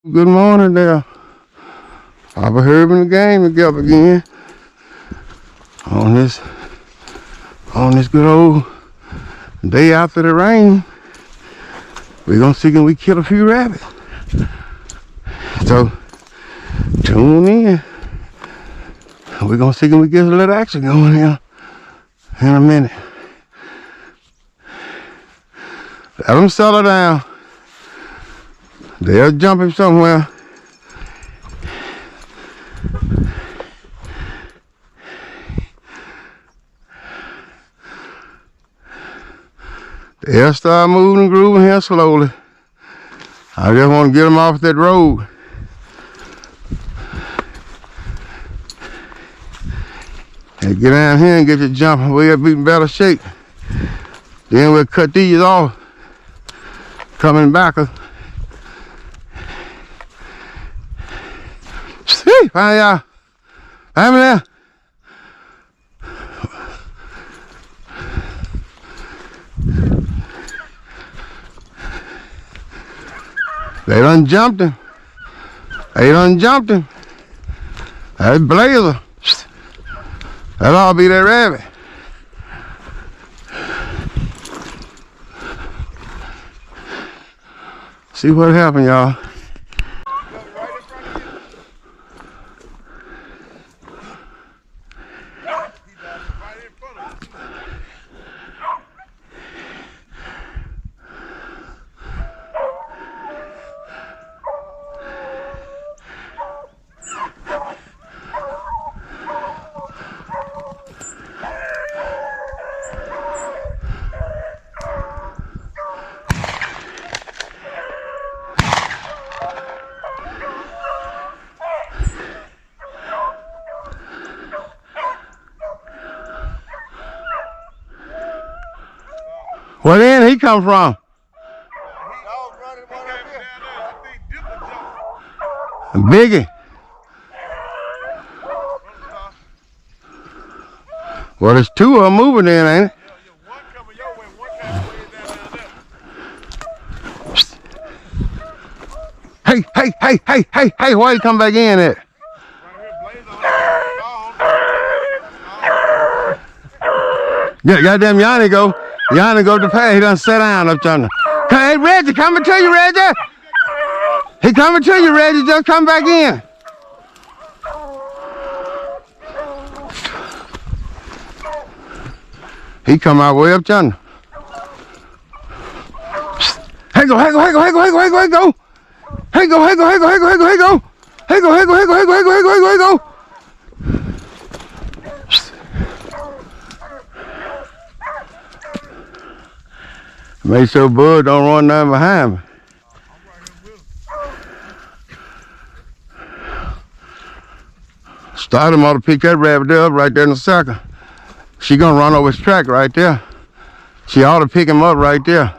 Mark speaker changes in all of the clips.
Speaker 1: Good morning there. Papa Herb and the gang together again. On this good old day after the rain. We're gonna see can we kill a few rabbits. So tune in. We're gonna see can we get a little action going here in a minute. Let them settle down. They're jumping somewhere. They'll start moving and grooving here slowly. I just want to get them off that road. And get down here and get you jumping. We'll be in better shape. Then we'll cut these off. Coming back. See, find y'all. Find me there. They done jumped him. That's Blazer. That'll all be that rabbit. See what happened, y'all. Where then he come from? Biggie. Well, there's two of them moving in, ain't it?
Speaker 2: One coming your way, one coming way down there.
Speaker 1: Hey, why you come back in at? Yeah, goddamn Yanni go to pay. He done sat down up yonder. Hey, Reggie, coming to you, Reggie. He coming to you, Reggie. Just come back in. He come out way up yonder. Hey go. Make sure Bud don't run down behind me. Start him ought to pick that rabbit up right there in a second. She gonna run over his track right there. She ought to pick him up right there.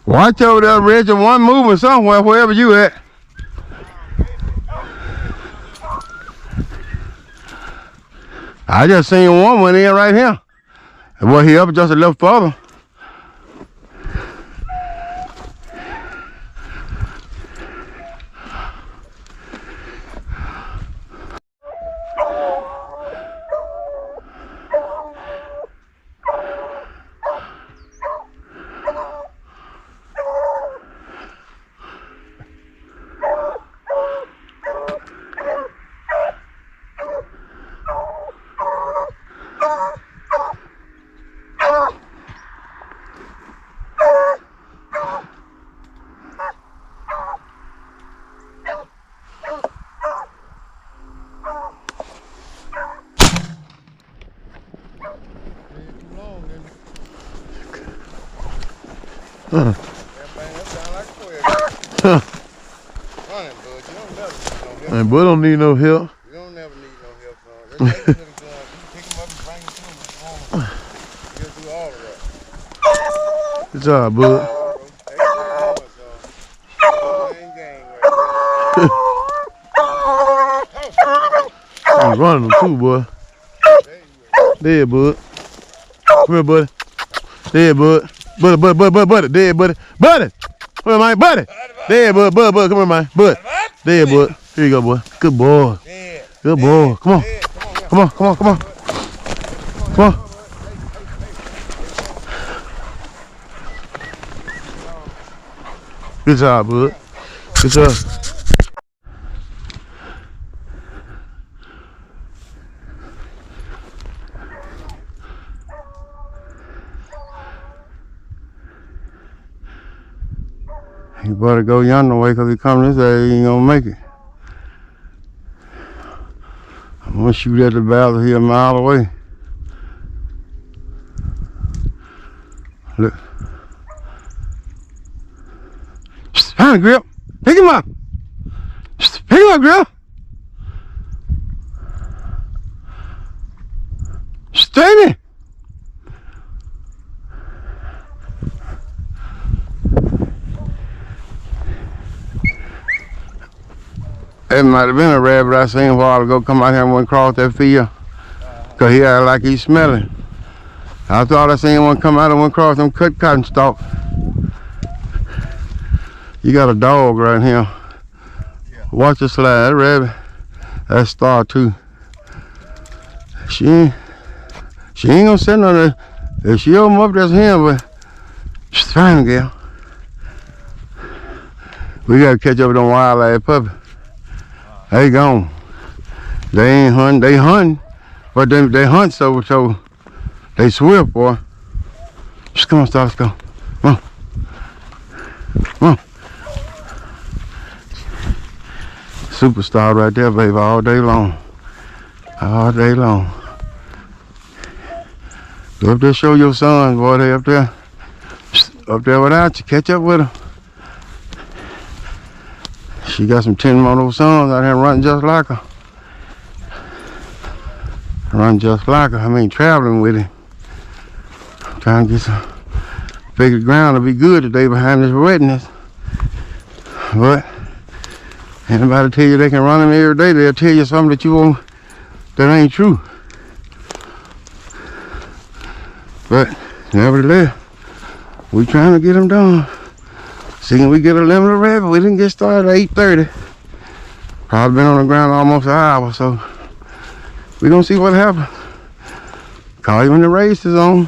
Speaker 1: Watch over there, Reggie. One moving somewhere, wherever you at. I just seen one went in right here. Well, he up just a little further. And Bud don't need no help.
Speaker 2: You don't never need no help, son. You pick him up and bring him to him if you want him. He'll do all of that.
Speaker 1: Good job, Bud. He's running them too, boy. There, Bud. Come here, buddy. Dead, bud. Buddy. Dead, buddy. Buddy. Come here, man. Buddy. Dead, bud. Bud. Come here, man. Bud. Dead, bud. Here you go, boy. Good boy. Good boy. Come on. Come on. Come on. Come on. Come on. Good job, bud. Good job. You better go yonder way, because he coming this way, he ain't gonna make it. I'm gonna shoot at the barrel here a mile away. Look. Find a grip. Pick him up. Pick him up, grip. Stay me. It might have been a rabbit I seen a while ago come out here and went across that field. Because he acted like he's smelling. I thought I seen one come out and went across them cut cotton stalks. You got a dog right here.
Speaker 2: Yeah.
Speaker 1: Watch the slide. That rabbit, that's Star too. She ain't gonna sit on there. If she open up, that's him, but she's fine, girl. We gotta catch up with them wild ass puppies. They gone. They ain't hunting. They hunting, but they hunt so they swift, boy. Just come on, Star, let's go. Come on. Come on. Superstar right there, baby, all day long. All day long. Go up there, show your son, boy, they up there. Up there without you, catch up with them. She got some 10 more of those sons out here running just like her. Running just like her, I mean traveling with him. Trying to get some bigger ground to be good today behind this wetness. But anybody tell you they can run them every day, they'll tell you something that you won't, that ain't true. But nevertheless, we trying to get them done. See, we get a limited rabbit. We didn't get started at 8:30. Probably been on the ground almost an hour, so we gonna see what happens. Call you when the race is on.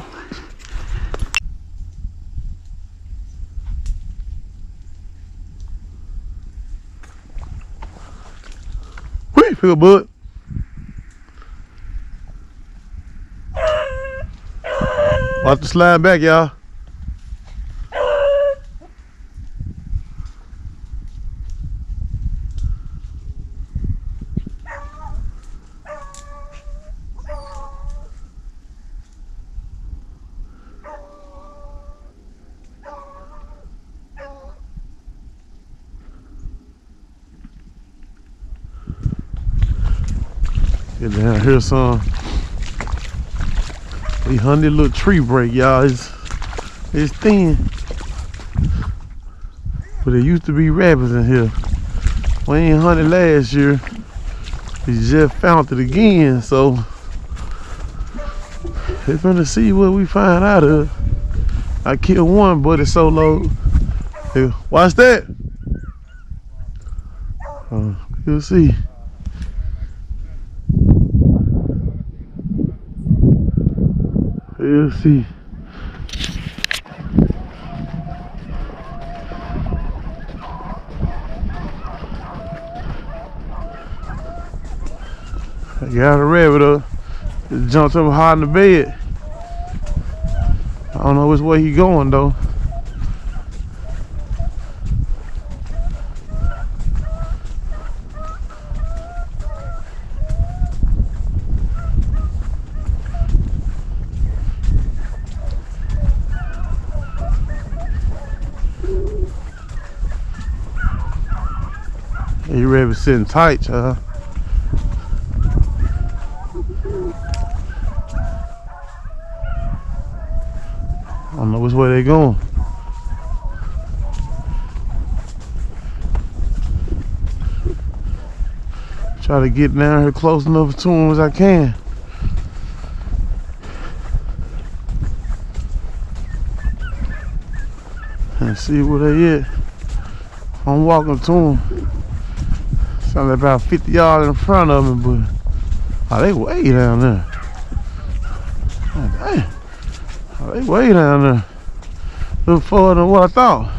Speaker 1: Wait, feel bud. Watch the slide back, y'all. Get down here, son. We hunted a little tree break, y'all. It's thin. But there used to be rabbits in here. We ain't hunted last year. We just found it again, so we're gonna see what we find out of. I killed one, but it's so low. Hey, watch that. You'll see. You'll see. I got a rabbit up. Just jumped up hard in the bed. I don't know which way he going though. You rabbit sitting tight, y'all. I don't know which way they going. Try to get down here close enough to them as I can. and see where they at. I'm walking to them. Sound like about 50 yards in front of me, but oh, they way down there. Oh, damn. Oh, they way down there. A little farther than what I thought.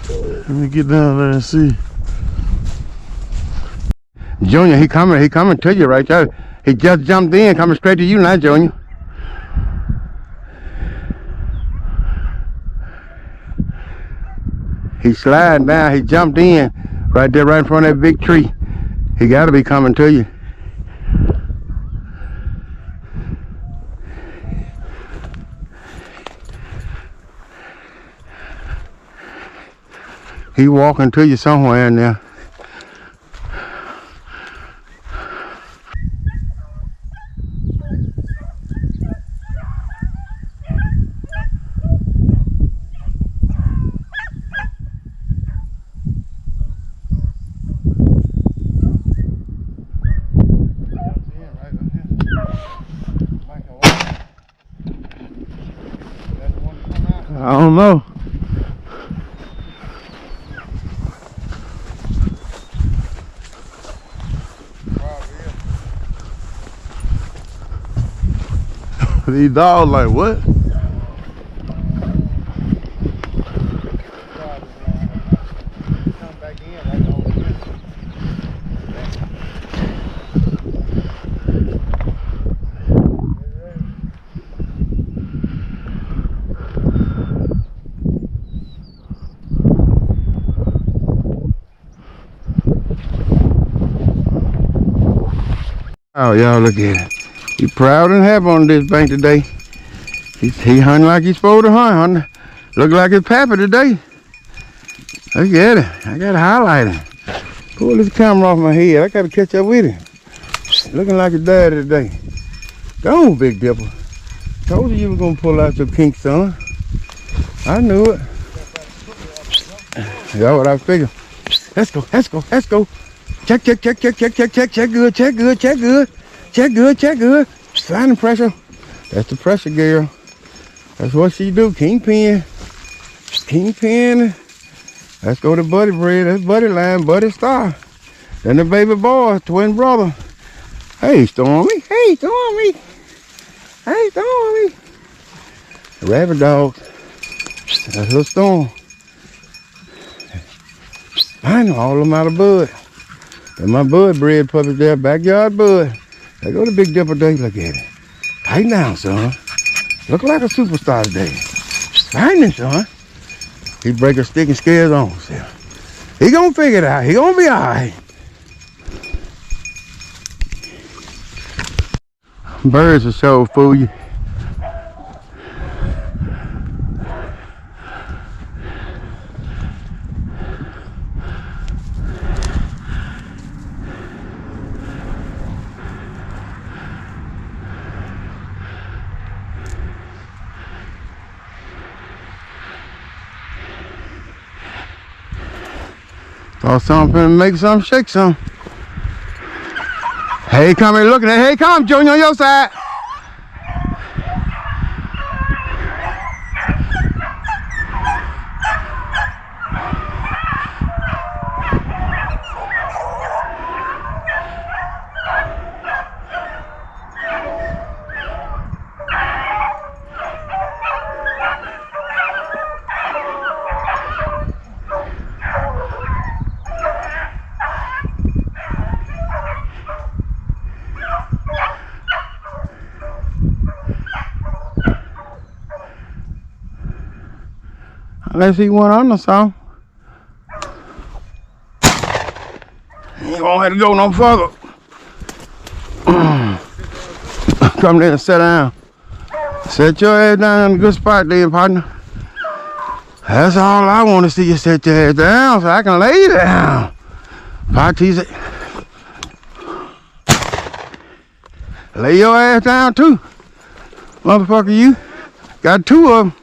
Speaker 1: Let me get down there and see. Junior, he coming to you right there. He just jumped in, coming straight to you now, Junior. He sliding down, he jumped in right there right in front of that big tree. He gotta be coming to you. He walking to you somewhere in there. I don't know. These dogs like what? Oh, y'all look at it. He proud and happy on this bank today. He hunting like he's supposed to hunt. Look like his pappy today. Look at it. I gotta highlight him. Pull this camera off my head. I gotta catch up with him. Looking like his daddy today. Go on, Big Dipper. Told you were gonna pull out your pink, son. I knew it. That's what I figured. Let's go, let's go, let's go. Check, check, check, check, check, check, check, check good, check good, check good. Check good, check good. Sign the pressure. That's the pressure, girl. That's what she do. Kingpin. Kingpin. Let's go to Buddy Bread. That's Buddy Line, Buddy Star. Then the baby boy, twin brother. Hey, Stormy. Hey, Stormy. Hey, Stormy. Rabbit dog. That's her Storm. I know all of them out of Bud. And my Bud bred puppies there, backyard Bud. They go to Big Dipper Day. Look at it. Tighten down, son. Look like a superstar today. Tighten, son. He break a stick and scare his own self. He gonna figure it out. He gonna be all right. Birds will sure fool you. Thought something finna make something shake some. Hey, come here looking at. Hey, come, Junior, on your side. Unless he went under some. He ain't gonna have to go no further. Come there and sit down. Set your ass down in a good spot there, partner. That's all I want to see you set your ass down so I can lay down. Parties it. Lay your ass down too. Motherfucker, you got two of them.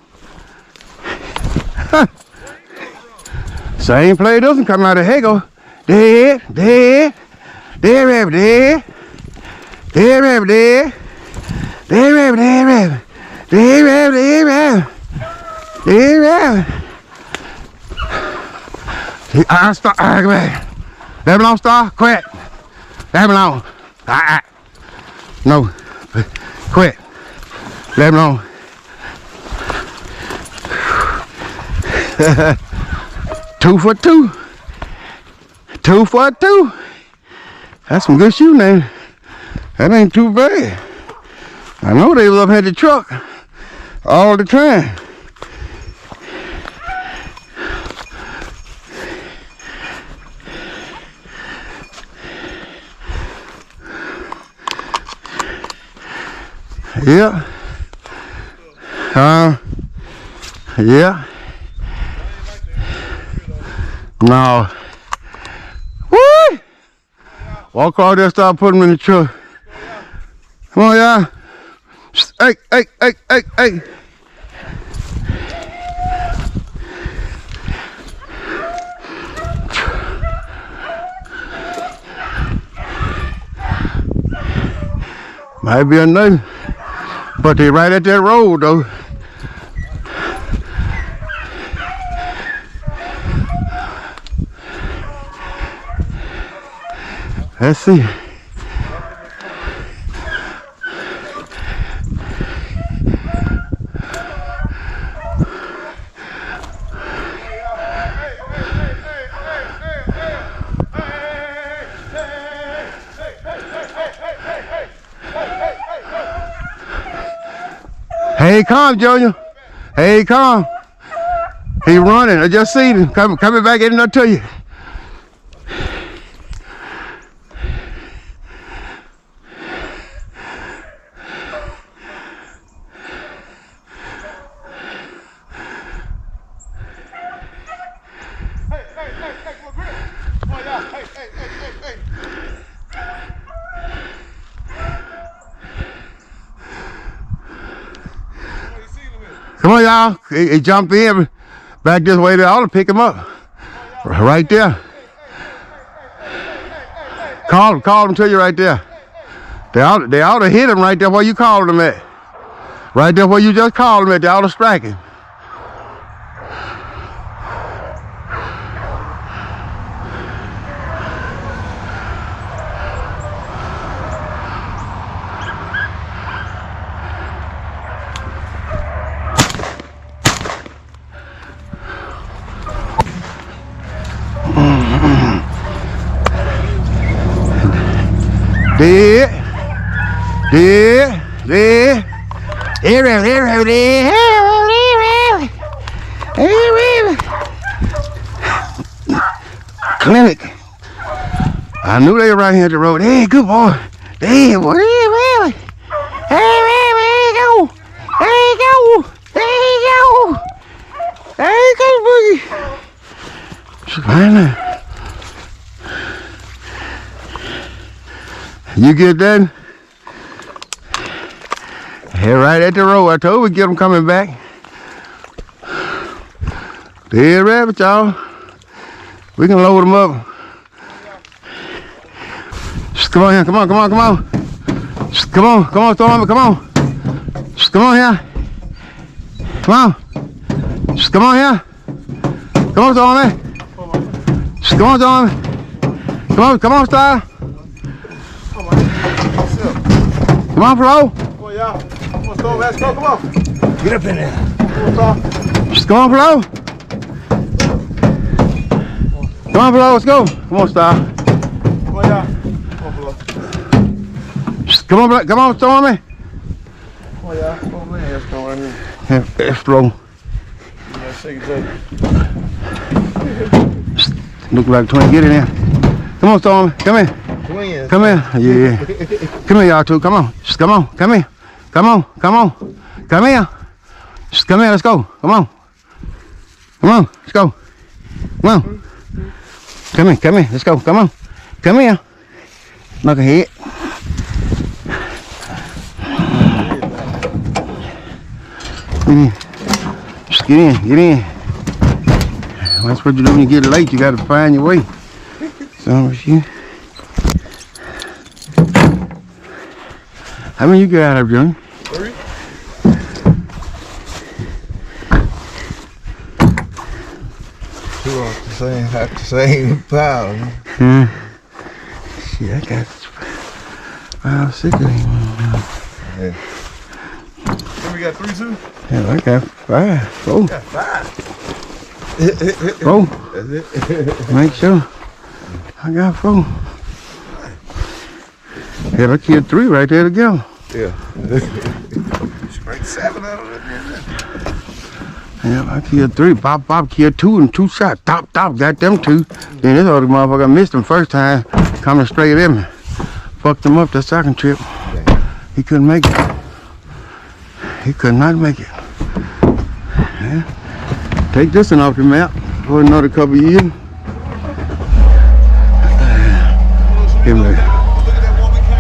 Speaker 1: Same play doesn't come out of Hego. Dead, dead, dead rabbit, dead, dead rabbit, dead, dead rabbit, dead rabbit, Stop. Come back. Let me alone, Star. Quit. Let me alone. No. Quit. Let me alone. 2 for 2. 2 for 2. That's some good shooting, ain't it? That ain't too bad. I know they was up here at the truck all the time. Yeah. Yeah. No. Woo! Walk across there, start putting them in the truck. Come on, y'all. Hey. Might be a nothing, but they right at that road though. Let's see. Hey, come, Junior. Hey, come. He running. I just seen him coming back in there to you. Come on, y'all. He jumped in back this way. They ought to pick him up. Right there. Call him to you right there. They ought to hit him right there where you called him at. Right there where you just called him at. They ought to strike him. Clinic. I knew they were right here at the road. Hey, good boy. Hey, boy. Hey, there you go. There you go. There you go. There you go, Boogie. She's fine now. You get that? Here right at the road. I told we get them coming back. Dead rabbit, y'all. We can load them up. Just come on here. Come on. Come on, Stormy. Come on. Just come on here. Come on. Just come on here. Come on, Stormy. Just come on, Stormy. Come on, Star. Come on, Flo.
Speaker 2: Come on, y'all. Come on, Storm. Let's go. Come on.
Speaker 1: Get up in there.
Speaker 2: Come on, Storm.
Speaker 1: Just come on, Flo. Come on, Flo. Let's go. Come on, Star.
Speaker 2: Come on, y'all. Come on, Flo.
Speaker 1: Just come on, Stormy.
Speaker 2: Come on, y'all. Come on, man. Let's go right here.
Speaker 1: That's Flo.
Speaker 2: Yeah, shake it.
Speaker 1: Look like twin. Get in there. Come on, Stormy. Come in.
Speaker 2: Twins.
Speaker 1: Come here. Yeah. Come here, y'all two. Come on. Just come on. Come here. Come on. Come here. Just come here. Let's go. Come on. Let's go. Come on. Come here. Let's go. Come on. Come here. Knucklehead. Just get in. That's what you do when you get late. You got to find your way. So, you. How many you get out of, Johnny?
Speaker 2: 3. About the same pound.
Speaker 1: Yeah. Shit, I got 5, 6 of them.
Speaker 2: Yeah. So we got 3 too?
Speaker 1: Yeah, I got 5, 4.
Speaker 2: We got 5.
Speaker 1: 4.
Speaker 2: That's it.
Speaker 1: Make sure. I got 4. Yeah, I killed 3 right there together.
Speaker 2: Yeah. Straight 7 out of it.
Speaker 1: Yeah, I killed 3. Bob killed 2 and 2 shots. Top, got them 2. Then this other motherfucker missed him first time, coming straight at me. Fucked him up the second trip. He couldn't make it. He could not make it. Yeah. Take this one off the map for another couple of years.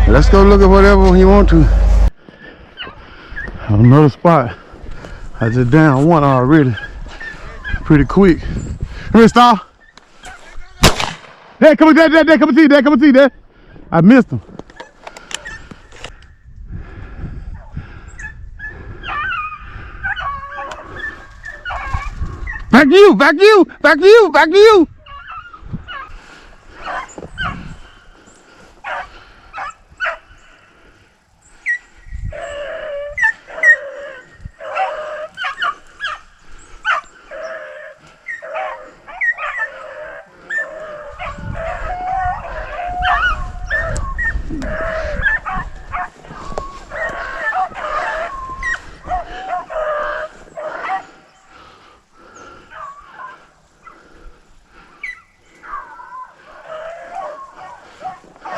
Speaker 1: Let's go look at whatever you want to. Another spot. I just down 1 already. Pretty quick. Come here, Star. Hey, come on, Dad, come and see, Dad. I missed him. Back to you.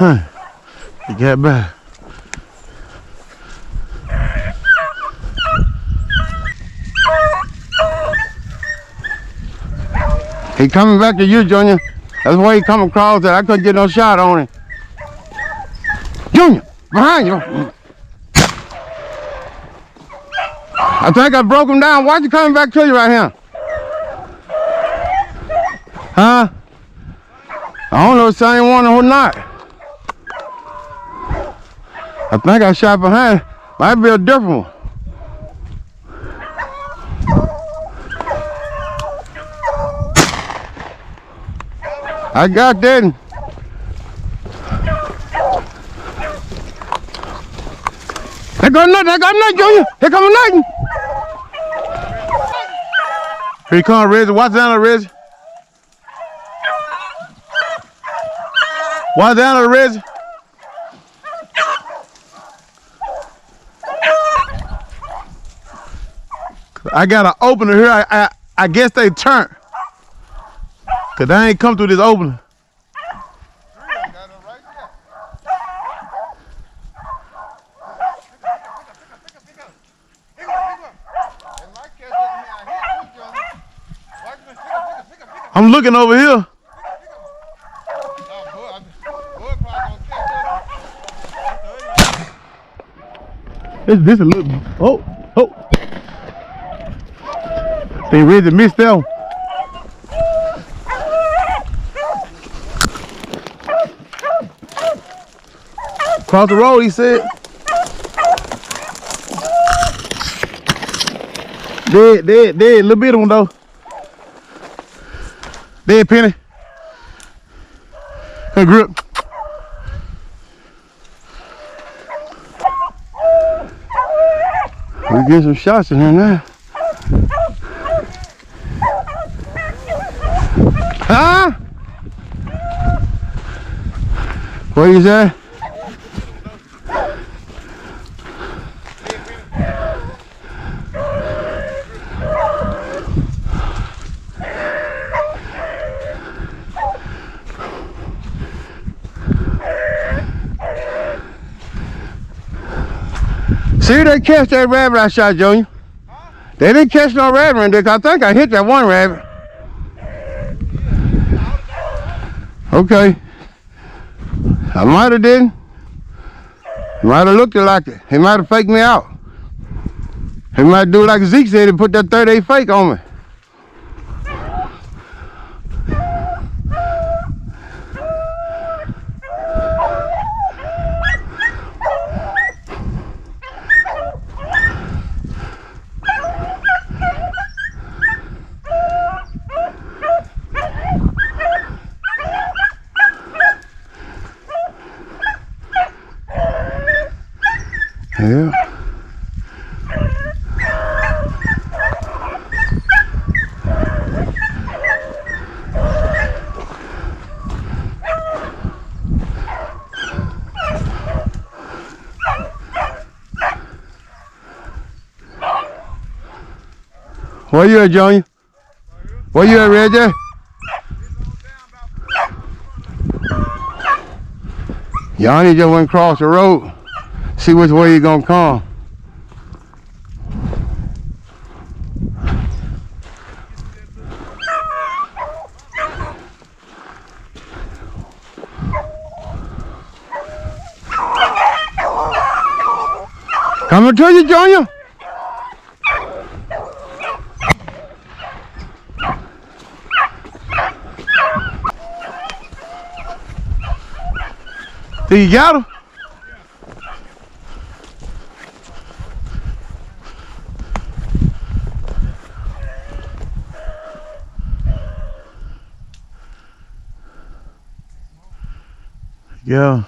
Speaker 1: Huh, he got back. He coming back to you, Junior. That's why he come across that. I couldn't get no shot on him. Junior, behind you. I think I broke him down. Why'd you coming back to you right here? Huh? I don't know if it's the same one or not. I think I shot behind. Might be a different one. I got that. Here goes nothing, Junior. Here comes nothing. Here comes Reggie. Watch down, Reggie. Watch down, Reggie. I got an opener here. I guess they turned. Cause they ain't come through this opener. I'm looking over here. This a little. Oh. They Reggie missed that one. Across the road, he said. Dead, little bit of one though. Dead Penny. Her grip. We get some shots in here now. Huh? What you say? See, they catch that rabbit I shot, Junior. Huh? They didn't catch no rabbit in there. I think I hit that one rabbit. Okay. I might have didn't. Might have looked like it. He might have faked me out. He might do like Zeke said and put that 38 fake on me. Yeah. Where you at, Junior? Where you at, Reggie? Yanni just went across the road. See which way you gonna come. Coming to you, Junior. See, you got him? Yeah.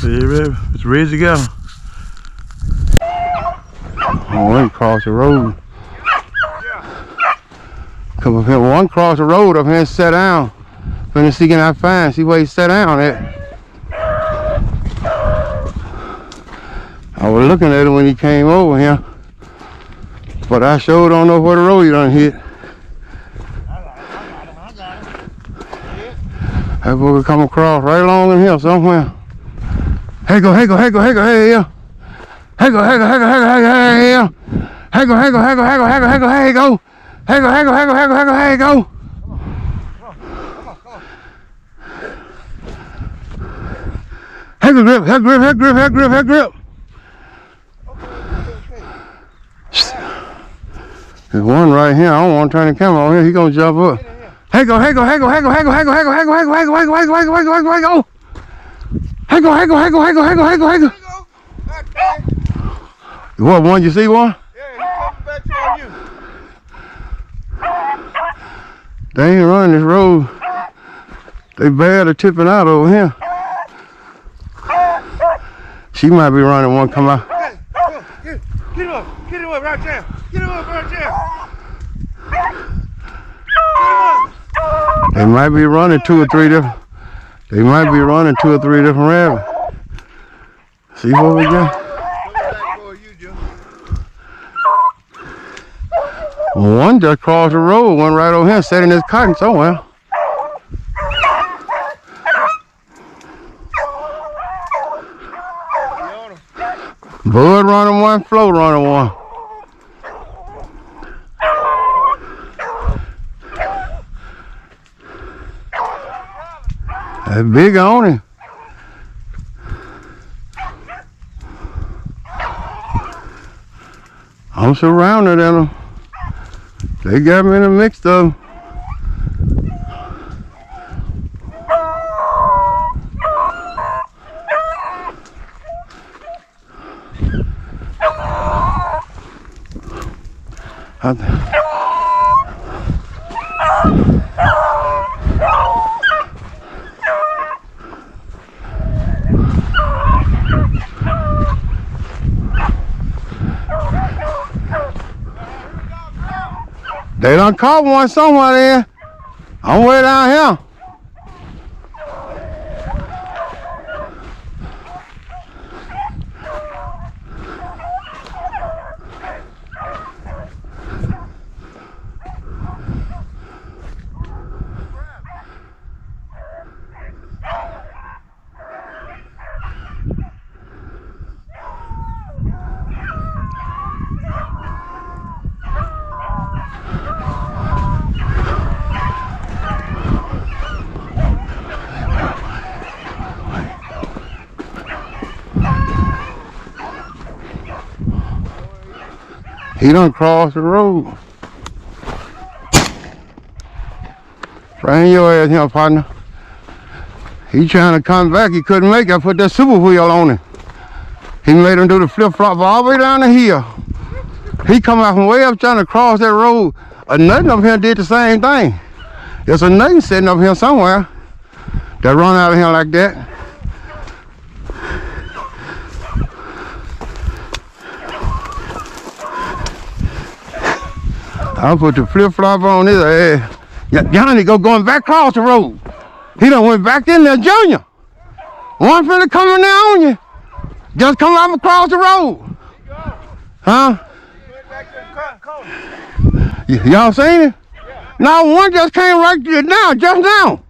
Speaker 1: See, it's Reggie got him. Oh, went across the road. Come up here, one cross the road up here and sat down. Finna see can I find, see where he sat down at. I was looking at him when he came over here, but I sure don't know where the road he done hit.
Speaker 2: I got him.
Speaker 1: That boy could come across right along in here somewhere. Hey go, hey go, hey go, hey go, hey go. Hey go, hey go, hey go, hey go, hey go, hey go. Hey go, hey go, hey go, hey go, hey go, hey go, hey go. Hey go, hey go, hey go, hey go, hey go, hey go. Hey go, grip, hey grip, hey grip, hey grip, hey grip. There's one right here. I don't want to turn the camera on here. He gonna jump up. Hey go, hey go, hey go, hey go, hey go, hey go, hey go, hey go, hey go, hey go, hey go, hey go, hey go, hey go, hey go, hey go. Hey go, hey go, hey go, hey go, hey go, hey go, hey go. What one? You see one?
Speaker 2: Yeah, he's coming back toward you.
Speaker 1: They ain't running this road. They barely tipping out over here. She might be running one come out.
Speaker 2: Hey, get him up. Get him up right there. Get him up right there. Get him up.
Speaker 1: They might be running two or three different. They might be running two or three different rabbits. See what we got?
Speaker 2: Coming back toward you, Joe.
Speaker 1: One just crossed the road, one right over here, sat in his cotton somewhere. Bud running one, Flo running one. That's big on him. I'm surrounded in them. They got me in a mix of them. They done caught one somewhere there. I'm way down here. He done crossed the road. Bring your ass here, partner. He trying to come back. He couldn't make it. I put that super wheel on him. He made him do the flip flop all the way down the hill. He come out from way up trying to cross that road. Another of here did the same thing. There's a nugget sitting up here somewhere that run out of here like that. I'll put the flip-flop on his ass. Johnny going back across the road. He done went back in there, Junior. One finna coming down on you. Just come up across the road. Huh? Y'all seen it? Yeah. No, one just came right now, just now.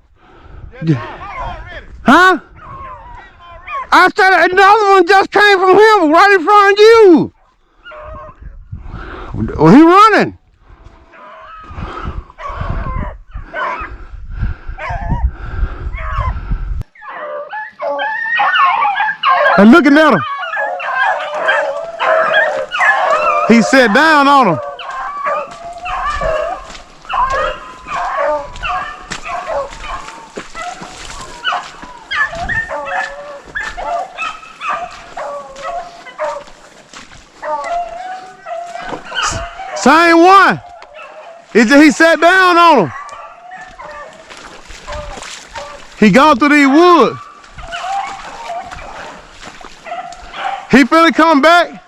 Speaker 1: Huh? I said another one just came from him right in front of you. Well, he running. And looking at him. He sat down on him. Same one. He sat down on him. He gone through these woods. He finna come back.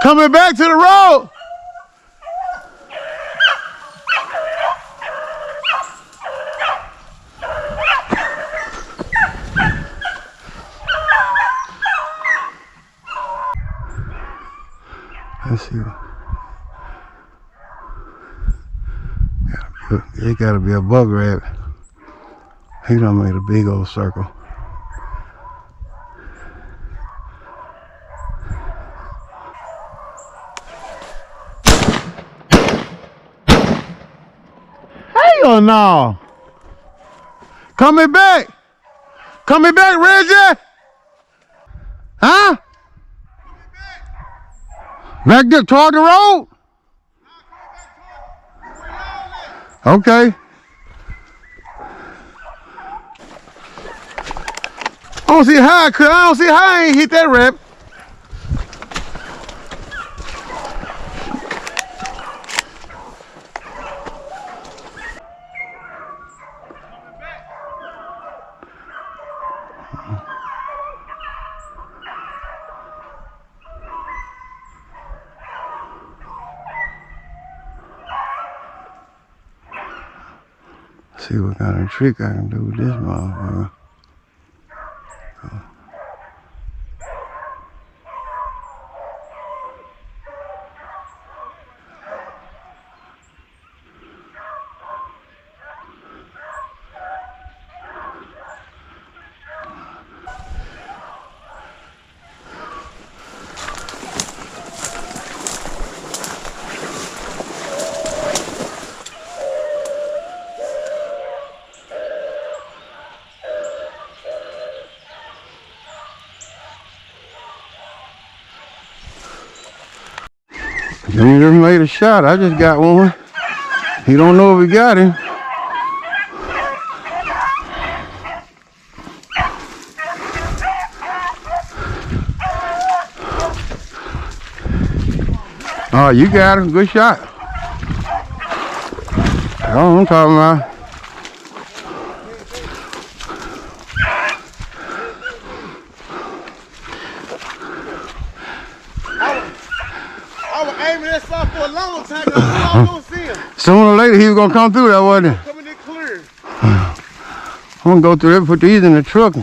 Speaker 1: Coming back to the road. Let's see. It gotta be a bug rabbit. He done made a big old circle. Hell no. Coming back. Coming back, Reggie. Huh? Back there toward the road? Okay. I don't see how I could. I don't see how I ain't hit that rep. See what kind of trick I can do with this motherfucker. He just made a shot. I just got one. He don't know if he got him. Oh, you got him. Good shot. That's what I'm talking about.
Speaker 2: I was aiming that spot for a long time. I was gonna see him.
Speaker 1: Sooner or later, he was gonna come through that, wasn't he?
Speaker 2: Coming in clear.
Speaker 1: I'm gonna go through there and put these in the truck.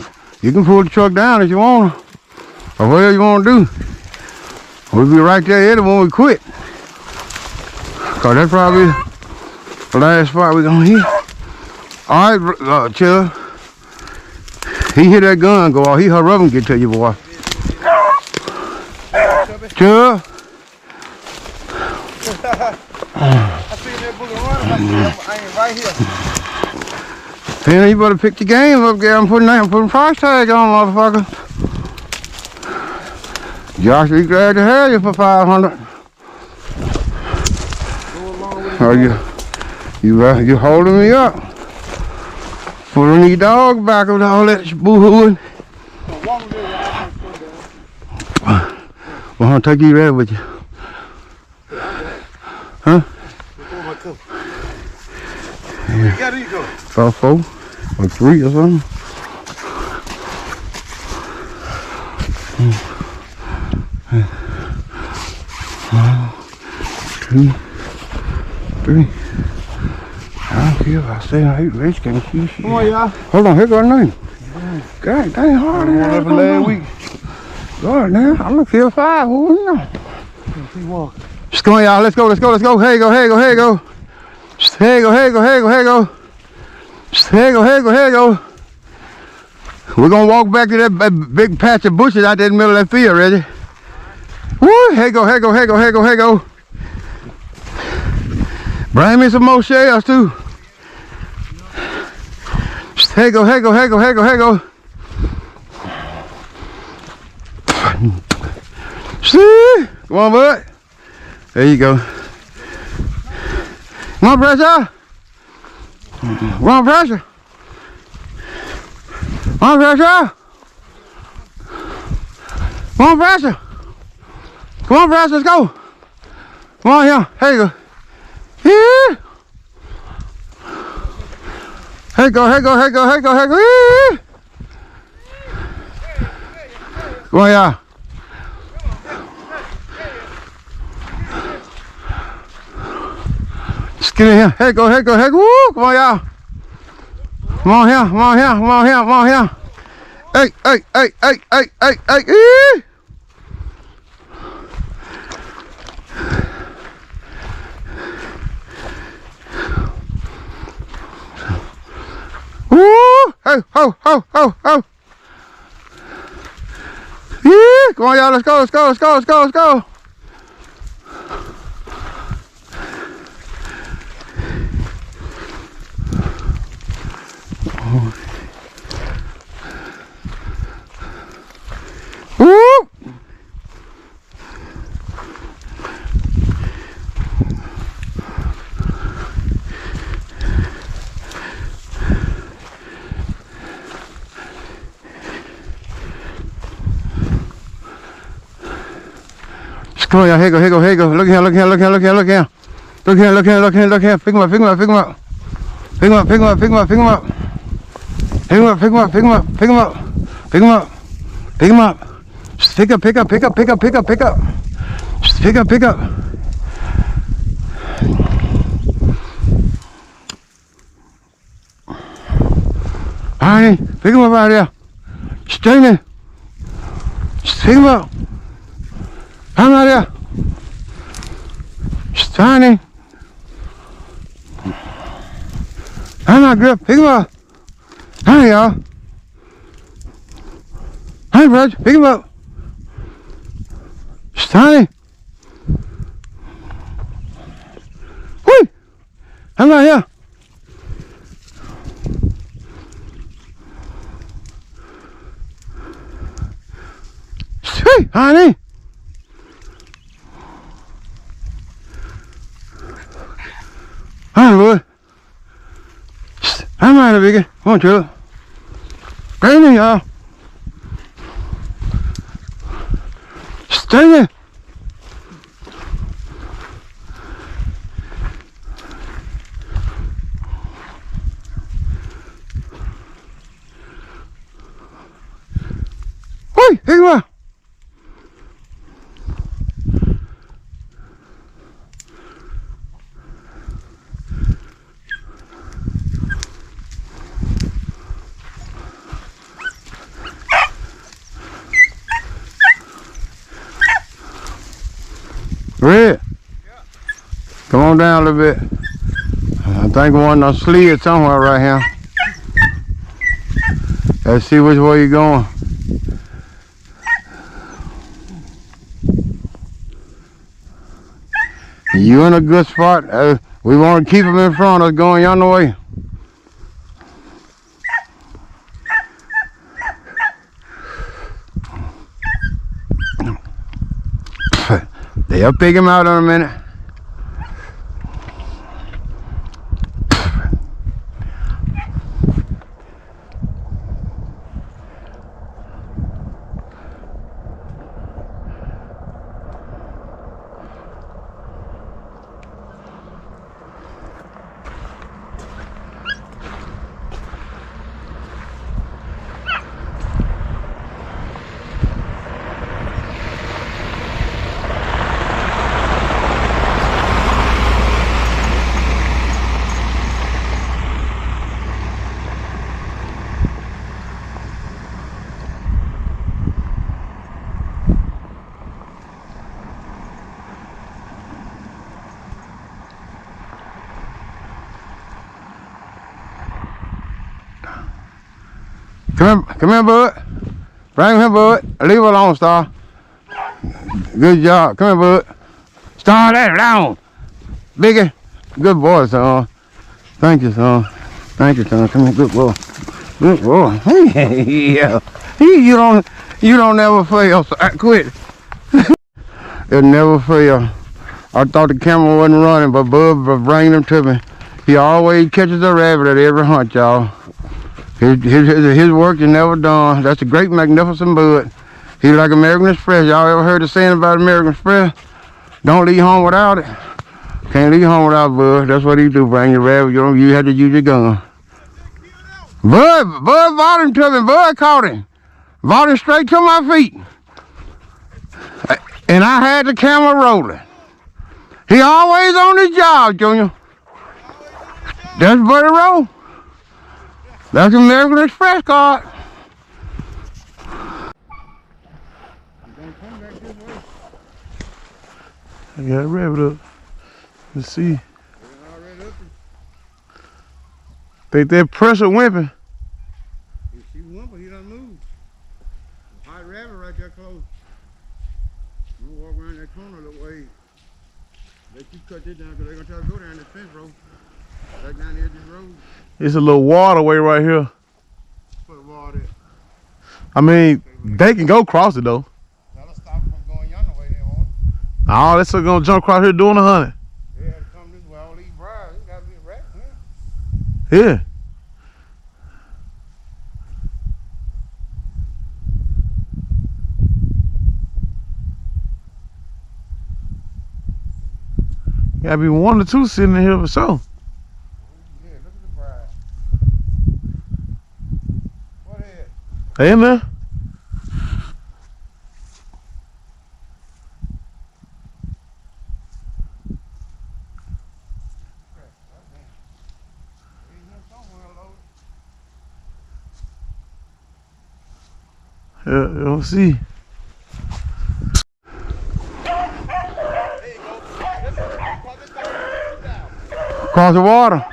Speaker 1: You can pull the truck down if you want to, or whatever you want to do. We'll be right there at it when we quit. Cause that's probably the last spot we're gonna hit. All right, Chubb. He hit that gun go off. He hurry up and get to you, boy. Chubb.
Speaker 2: I seen that bullet running. I ain't right here.
Speaker 1: Man, you better pick the game up, girl. I'm putting price tag on, motherfucker. Josh, we glad to have you for 500. Oh, you holding me up? Putting these dogs back with all that boo-hooing. Well, I'll take you there with you. Huh?
Speaker 2: Yeah. There you go.
Speaker 1: About 4 or 3 or something. One, 2, 3. I don't care if I say I hate race can't see shit.
Speaker 2: Come on, y'all.
Speaker 1: Hold on, here go nothing. God dang hard.
Speaker 2: Last week.
Speaker 1: God, now I'm gonna feel 5. Who knows?
Speaker 2: Keep walking.
Speaker 1: Just come on, y'all. Let's go. Here you go. Here you go. We're gonna walk back to that big patch of bushes out there in the middle of that field, Reggie. Woo! Here you go. Bring me some more shells too. Here you go. See? Come on, bud. There you go. Come on, pressure. Come on, pressure. Let's go. Come on here. Here you go. Here. Here you go. Come on, y'all. Just get in here. Here you go. Woo. Come on, y'all. Come on here. Hey. Woo! Hey, ho! Yeah, come on, y'all. Let's go. Woo! Come on, y'all. Here you go. Look here. Pick him up. Just pick up. Just pick up. All right, pick him up out here. Stay there. Just pick him up. Come out here. Tiny. I'm not good. Pick him up. Hi, y'all. Hi, Reggie. Pick him up. Tiny. Whee! Come out here. Hey, honey. I'm out of Biggie. Come on, Chuck. Bring it, y'all. Stay there. Oi, here you are. Red, come on down a little bit. I think one of those slid somewhere right here. Let's see which way you're going. You in a good spot. We want to keep them in front of us going yonder way. They'll pick him out in a minute. Come here, bud. Bring him here, bud. Leave her alone, Star. Good job. Come here, bud. Star, that down. Biggie. Good boy, son. Thank you, son. Thank you, son. Come here, good boy. Good boy. Yeah. You don't never fail. So quit. It never fail. I thought the camera wasn't running, but Bub was bringing them to me. He always catches a rabbit at every hunt, y'all. His work is never done. That's a great, magnificent bud. He's like American Express. Y'all ever heard the saying about American Express? Don't leave home without it. Can't leave home without bud. That's what he do. Bring your rabbit. You have to use your gun. Bud bought him to me. Bud caught him. Bought him straight to my feet. And I had the camera rolling. He always on the job, Junior. That's Buddy Rowe. That's an American Express card.
Speaker 3: I got a rabbit up. Let's see. Think that pressure whimping.
Speaker 2: If she whimper, he done moved. Hot rabbit right there close. I'm gonna walk around that corner a little way. Let you cut this down because they're gonna try to go down this fence road. Right down there this road.
Speaker 3: It's a little waterway right here.
Speaker 2: Put water there.
Speaker 3: I mean, they can go across it though.
Speaker 2: That'll stop them from going yonder way, they won't.
Speaker 3: Oh, they're gonna jump across here doing a hunting.
Speaker 2: They had to come this way, all these briars. It gotta be a rat, man.
Speaker 3: Yeah. Gotta be one or two sitting in here for sure.
Speaker 2: Yeah, look at the briar. What is it?
Speaker 3: They in there? Yeah, we'll see.
Speaker 1: Across the water.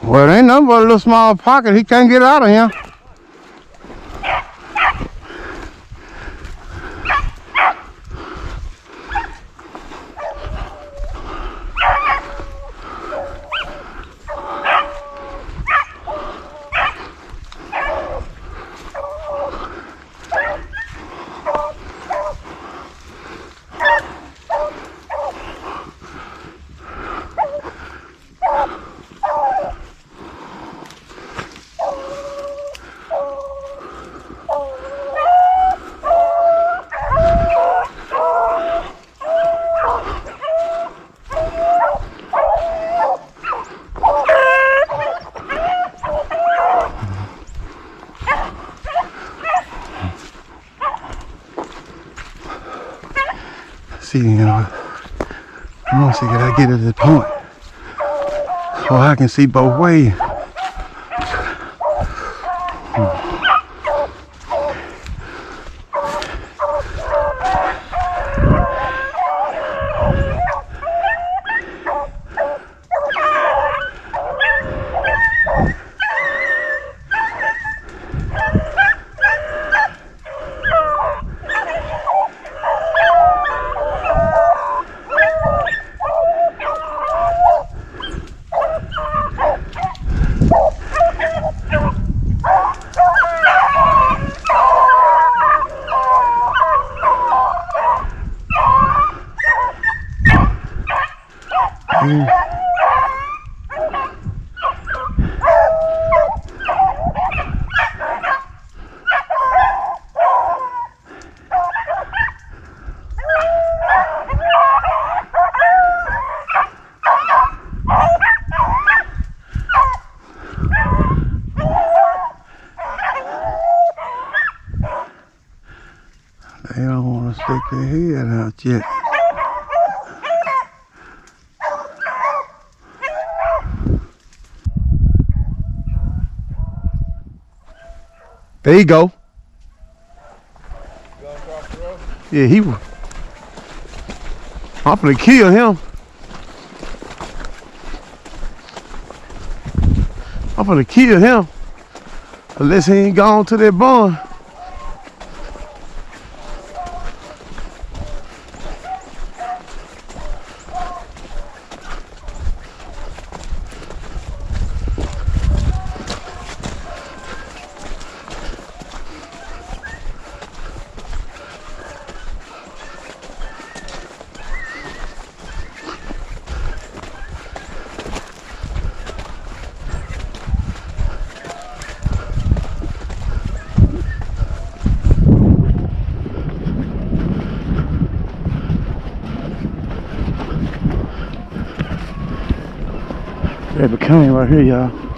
Speaker 1: Well, it ain't nothing but a little small pocket. He can't get out of here. see, you know. I'm gonna see can I get to the point. So I can see both ways. They don't want to stick their head out yet. There you go. Yeah, he was. I'm gonna kill him. I'm gonna kill him. Unless he ain't gone to that barn. Rabbit coming right here, y'all.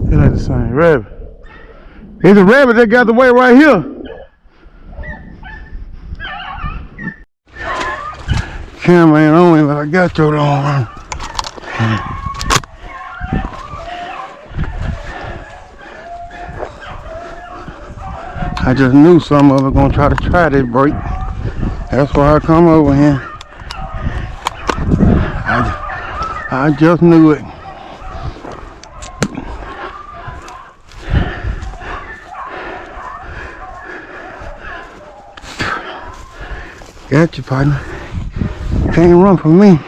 Speaker 1: It ain't the same rabbit. It's a rabbit that got the way right here. Camera ain't on me, but I got your on. I just knew some of it gonna try this break. That's why I come over here. I just knew it. Got you, partner. Can't run from me.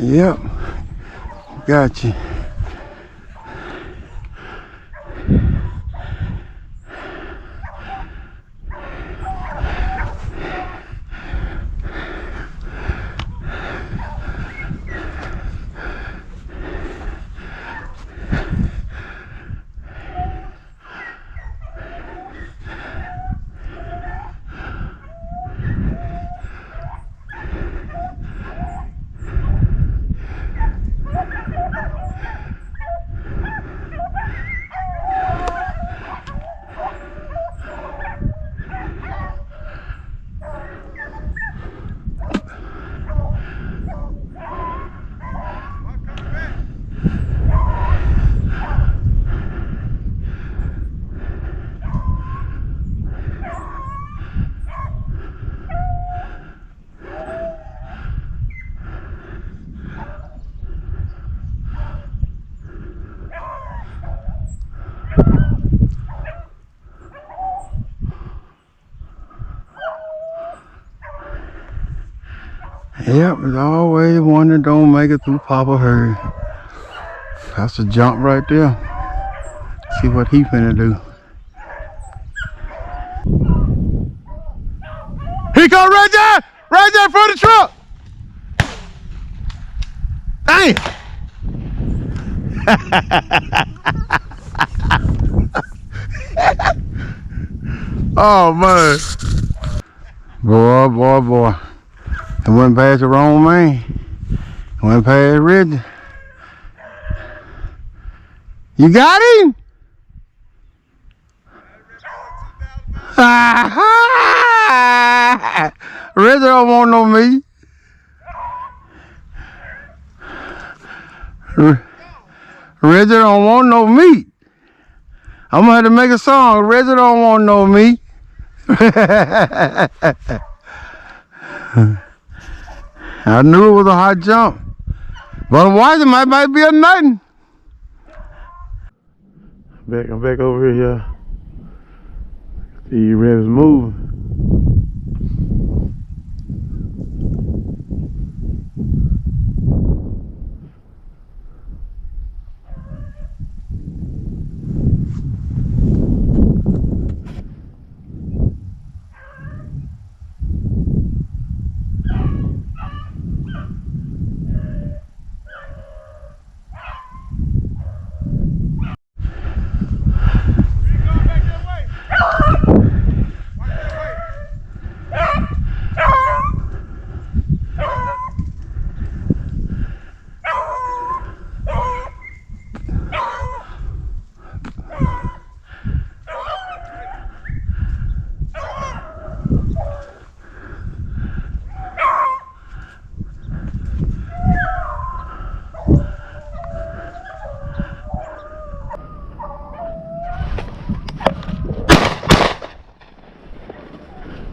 Speaker 1: Yep, got you. Yep, there's always one that don't make it through Papa herd. That's a jump right there. See what he finna do. Here come Reggie! Reggie in front of the truck! Dang! Oh man. Boy. It went past the wrong man. It went past Reggie. You got him? Reggie don't want no meat. Reggie don't want no meat. I'm gonna have to make a song. Reggie don't want no meat. I knew it was a hot jump. But I'm watching, might be a nothing.
Speaker 3: I'm back over here, y'all. See Rev's moving.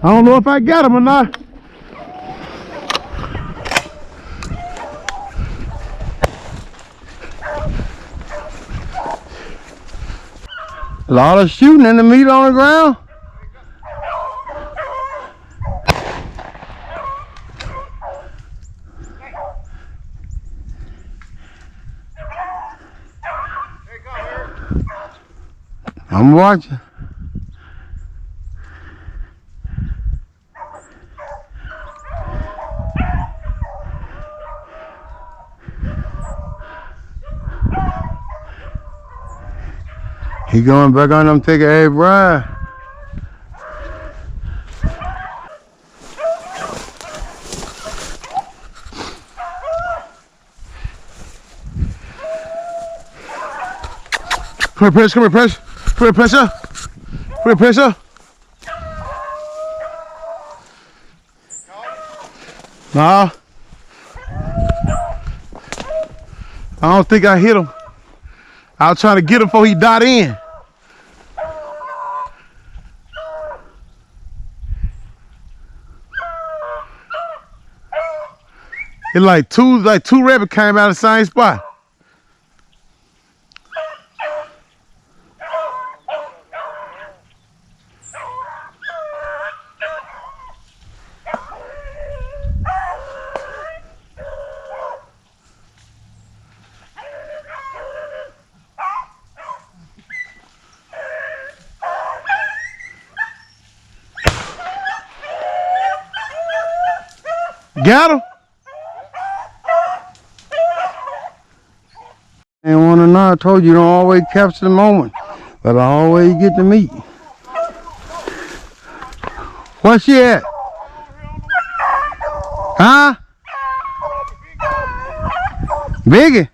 Speaker 3: I don't know if I got him or not.
Speaker 1: A lot of shooting and the meat on the ground. I'm watching. He going back on them taking a ride.
Speaker 3: Come here, press. Come here, pressure. Come here, pressure. Nah. I don't think I hit him. I was trying to get him before he died in. It like two rabbits came out of the same spot. Got him.
Speaker 1: And want to know, I told you, don't always capture the moment, but I always get the meat. Where's she at? Huh? Biggie?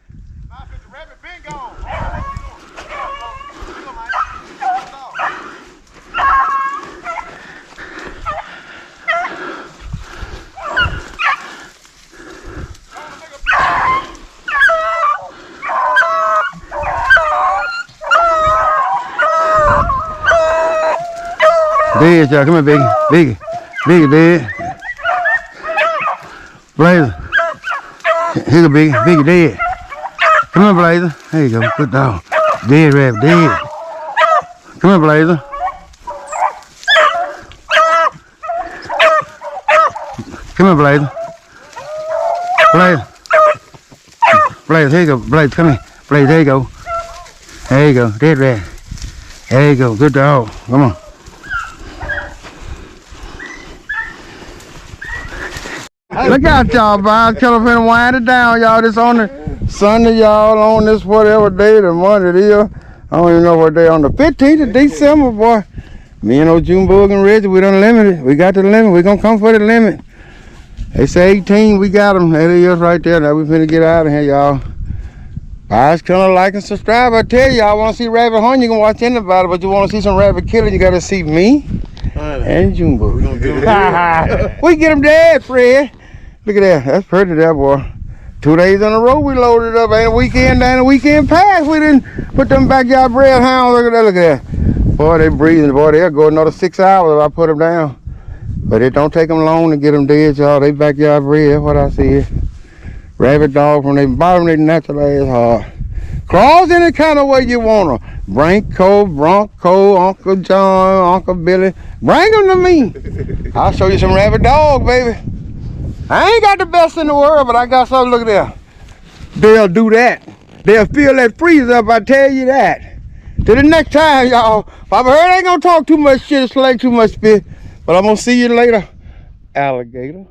Speaker 1: Dead, y'all. Come here, Biggie. Biggie, dead. Blazer. Here you go, Biggie. Biggie, dead. Come on, Blazer. There you go. Good dog. Dead rabbit, dead. Come here, Blazer. Come here, Blazer. Blazer. Blazer, here you go. Blazer, come here. Blazer, there you go. There you go. Dead rat. There you go. Good dog. Come on. Look out, y'all, Bob. Tell them to wind it down, y'all. This on the Sunday, y'all, on this whatever day the month it is. I don't even know what day. On the 15th of December, boy. Me and old Junebug and Reggie, we done limited. We got the limit. We gonna come for the limit. They say 18, we got them. There it is right there. Now we finna get out of here, y'all. Guys, kind like and subscribe. I tell you, I want to see rabbit hunting. You can watch anybody, but you want to see some rabbit killing, you got to see me and Junebug. We get them dead, Fred. Look at that. That's pretty, that boy. 2 days in a row we loaded up. Ain't a weekend down, a weekend pass. We didn't put them backyard bred hounds. Look at that, look at that. Boy, they breathing. Boy, they'll go another 6 hours if I put them down. But it don't take them long to get them dead, y'all. They backyard bred. That's what I see. Rabbit dog from the bottom of their natural ass hard. Claws any kind of way you want them. Bronco, Uncle John, Uncle Billy. Bring them to me. I'll show you some rabbit dog, baby. I ain't got the best in the world, but I got something. Look at there. They'll do that. They'll fill that freezer up, I tell you that. Till the next time, y'all. Papa Heard ain't gonna talk too much shit, select too much spit. But I'm gonna see you later, alligator.